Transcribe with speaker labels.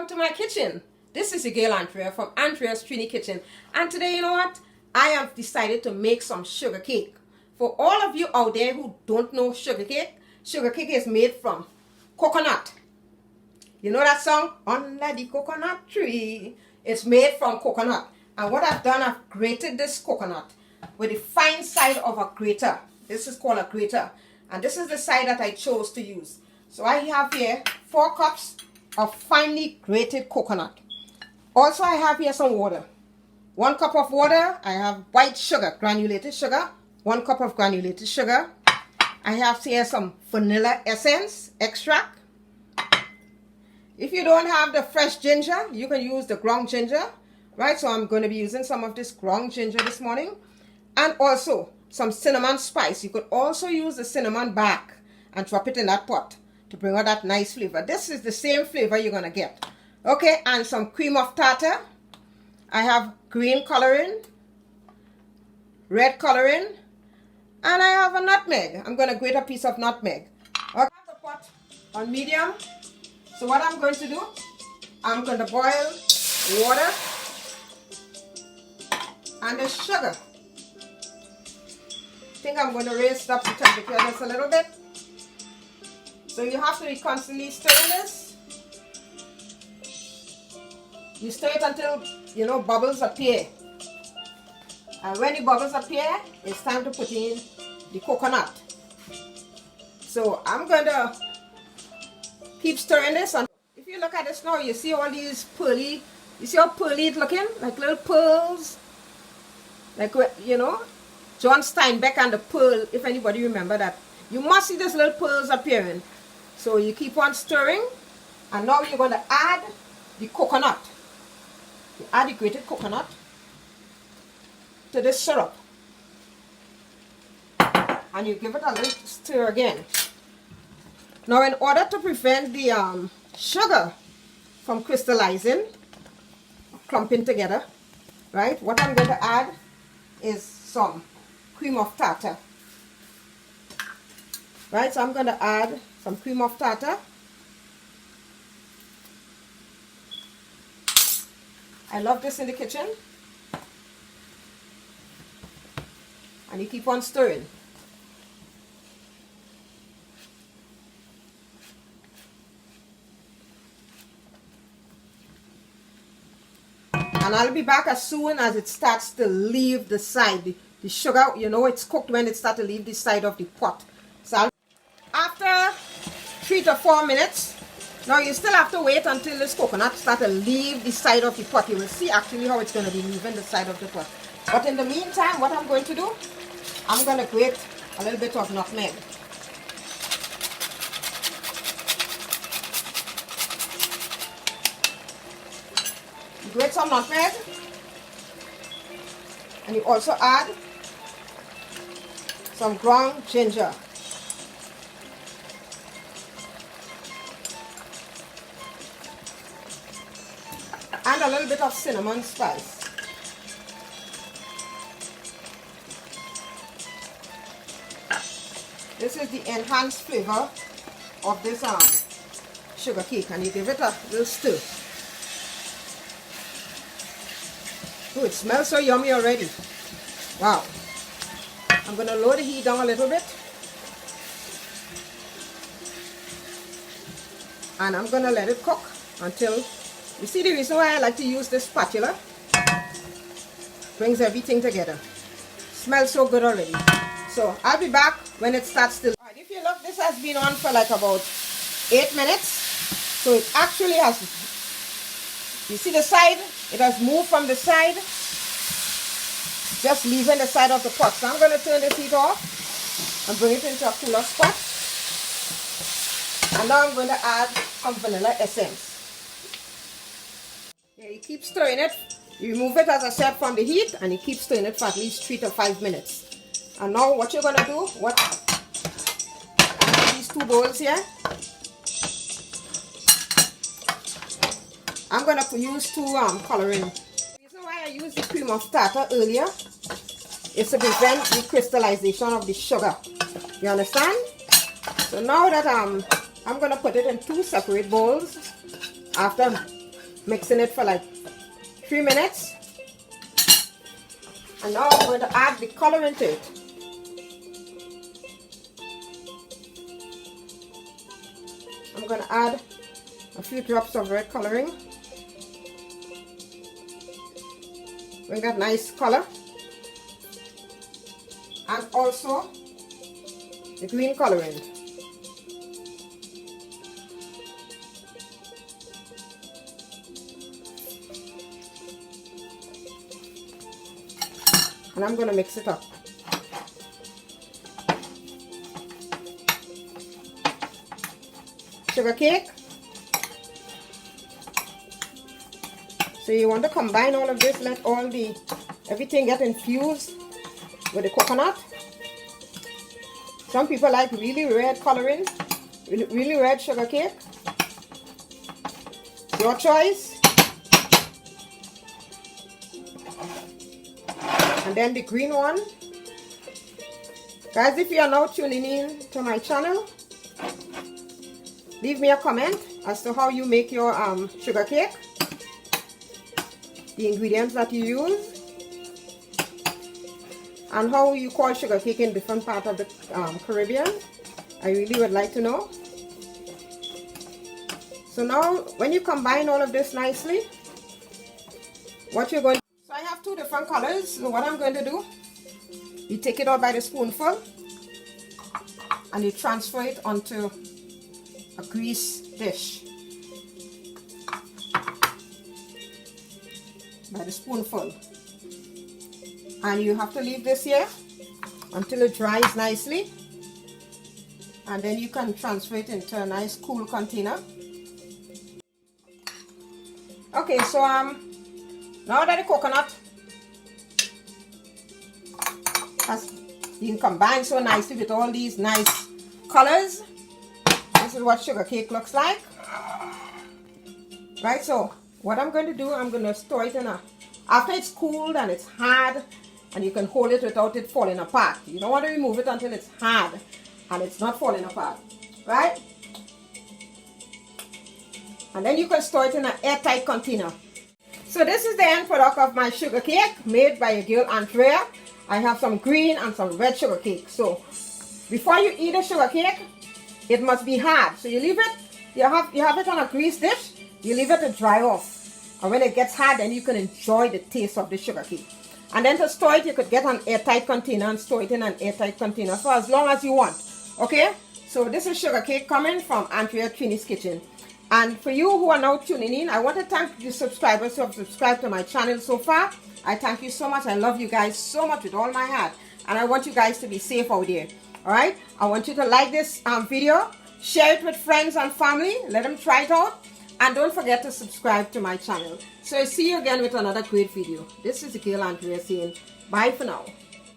Speaker 1: welcome to my kitchen. This is your girl Andrea from Andrea's Trini Kitchen, and today, you know what, I have decided to make some sugar cake. For all of you out there who don't know sugar cake is made from coconut. You know that song, Under the Coconut Tree? It's made from coconut, and what I've done, I've grated this coconut with the fine side of a grater. This is called a grater, and this is the side that I chose to use. So I have here 4 cups of finely grated coconut. Also, I have here some water. 1 cup of water. I have white sugar, granulated sugar. 1 cup of granulated sugar. I have here some vanilla essence extract. If you don't have the fresh ginger, you can use the ground ginger, right? So I'm going to be using some of this ground ginger this morning. And also some cinnamon spice. You could also use the cinnamon bark and drop it in that pot to bring out that nice flavor. This is the same flavor you're going to get. Okay, and some cream of tartar. I have green coloring, red coloring, and I have a nutmeg. I'm going to grate a piece of nutmeg. Okay, I have the pot on medium. So what I'm going to do, I'm going to boil water and the sugar. I think I'm going to raise up the temperature just a little bit. So you have to be constantly stirring this. You stir it until, you know, bubbles appear. And when the bubbles appear, it's time to put in the coconut. So I'm going to keep stirring this. And if you look at this now, you see all these pearly, you see how pearly it's looking? Like little pearls. Like, you know, John Steinbeck and the pearl, if anybody remember that. You must see these little pearls appearing. So you keep on stirring, and now you're going to add the coconut. You add the grated coconut to this syrup. And you give it a little stir again. Now, in order to prevent the sugar from crystallizing, clumping together, right, what I'm going to add is some cream of tartar. Right, so I'm going to add some cream of tartar. I love this in the kitchen. And you keep on stirring. And I'll be back as soon as it starts to leave the side. The sugar, you know, it's cooked when it starts to leave the side of the pot. So after 3 to 4 minutes, now you still have to wait until this coconut starts to leave the side of the pot. You will see actually how it's going to be leaving the side of the pot. But in the meantime, what I'm going to do, I'm going to grate a little bit of nutmeg. You grate some nutmeg, and you also add some ground ginger. And a little bit of cinnamon spice. This is the enhanced flavor of this sugar cake, and you give it a little stir. Oh, it smells so yummy already. Wow. I'm going to lower the heat down a little bit. And I'm going to let it cook until, you see the reason why I like to use this spatula? Brings everything together. Smells so good already. So I'll be back when it starts to. Alright, if you look, this has been on for like about 8 minutes. So it actually has, you see the side? It has moved from the side, just leaving the side of the pot. So I'm going to turn this heat off and bring it into a cooler spot. And now I'm going to add some vanilla essence. Yeah, you keep stirring it. You remove it, as I said, from the heat, and you keep stirring it for at least 3 to 5 minutes. And now what you're going to do, I have these 2 bowls here. I'm going to use 2 coloring. The reason why I used the cream of tartar earlier is to prevent the crystallization of the sugar. You understand? So now that I'm going to put it in 2 separate bowls after mixing it for like 3 minutes. And now I'm going to add the color into it. I'm going to add a few drops of red coloring. Bring that nice color. And also the green coloring. And I'm going to mix it up. Sugar cake. So you want to combine all of this, let everything get infused with the coconut. Some people like really red coloring, really red sugar cake. It's your choice. And then the green one. Guys, if you are now tuning in to my channel, leave me a comment as to how you make your sugar cake, the ingredients that you use, and how you call sugar cake in different parts of the Caribbean. I really would like to know. So now, when you combine all of this nicely, what you're going to... So I have 2 different colors. So what I'm going to do, you take it out by the spoonful, and you transfer it onto a grease dish by the spoonful. And you have to leave this here until it dries nicely, and then you can transfer it into a nice cool container. Okay, so now that the coconut has been combined so nicely with all these nice colors, this is what sugar cake looks like. Right, so what I'm going to do, I'm going to store it in after it's cooled and it's hard, and you can hold it without it falling apart. You don't want to remove it until it's hard and it's not falling apart, right? And then you can store it in an airtight container. So this is the end product of my sugar cake made by a girl, Andrea. I have some green and some red sugar cake. So before you eat a sugar cake, it must be hard. So you leave it, you have it on a grease dish, you leave it to dry off. And when it gets hard, then you can enjoy the taste of the sugar cake. And then to store it, you could get an airtight container and store it in an airtight container for as long as you want. Okay? So this is sugar cake coming from Andrea Trini's Kitchen. And for you who are now tuning in, I want to thank you subscribers who have subscribed to my channel so far. I thank you so much. I love you guys so much with all my heart. And I want you guys to be safe out there. Alright? I want you to like this video, share it with friends and family, let them try it out. And don't forget to subscribe to my channel. So I'll see you again with another great video. This is the girl Andrea saying bye for now.